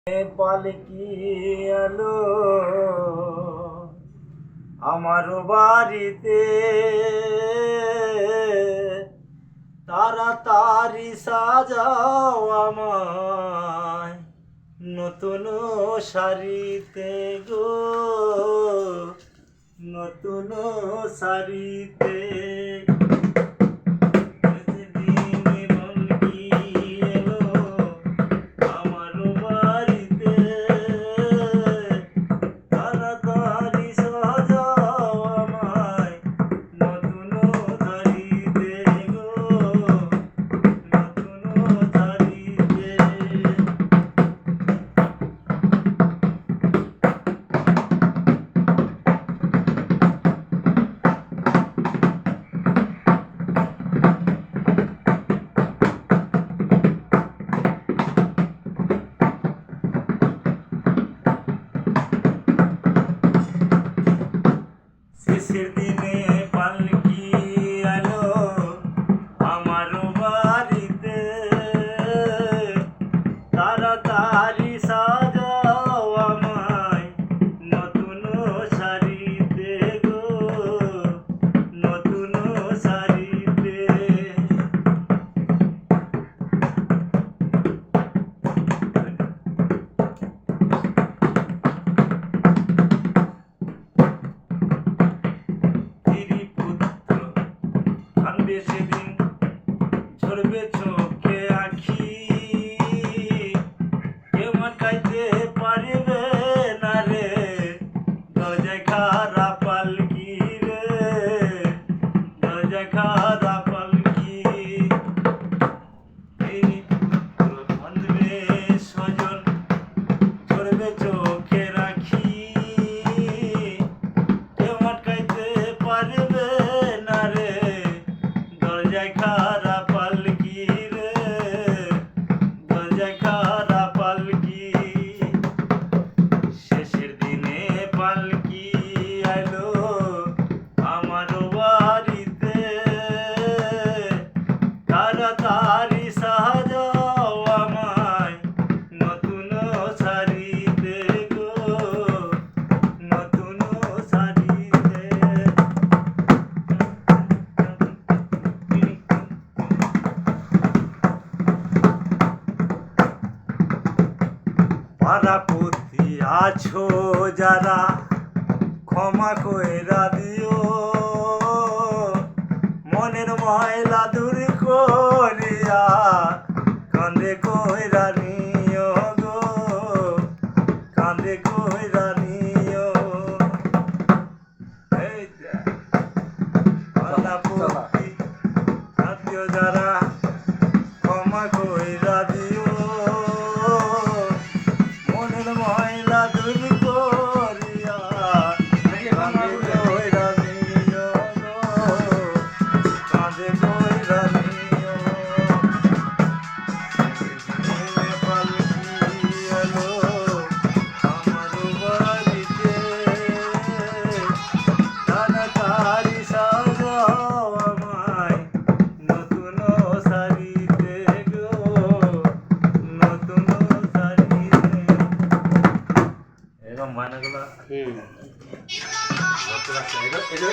পালকি এলো আমার বাড়িতে, তাড়াতাড়ি সাজাও আমায় নতুন শাড়িতে গো, নতুন শাড়িতে। শেষের দিনে পালকি এলো আমার বাড়িতে, তাড়াতাড়ি সাজাও আমায় নতুন শাড়িতে গো, নতুন শাড়িতে। সেদিন ঝরবে চোখে আখি, কেউ আটকাইতে পারবে না রে, দরজায় খারা পালকি রে, দরজায় খারা পালকি। বাঁধবে স্বজন ঝরবে চোখে রাখি, কেউ আটকাইতে পারবে না রে, দরজায় খারা পালকি রে, দরজায় খারা পালকি। শেষের দিনে পালকি আইলো আমার বাড়িতে, তাড়াতাড়ি সাজাও আমায় নতুন শাড়িতে গো, নতুন শাড়িতে। পাড়াপতি আছো যারা ক্ষমা কইরা দিও, মনের ময়লা দূর করিয়া কান্দে কইরা নিও গো, কান্দে কইরা নিও। পাড়াপতি আত্মীয় যারা ক্ষমা কইরা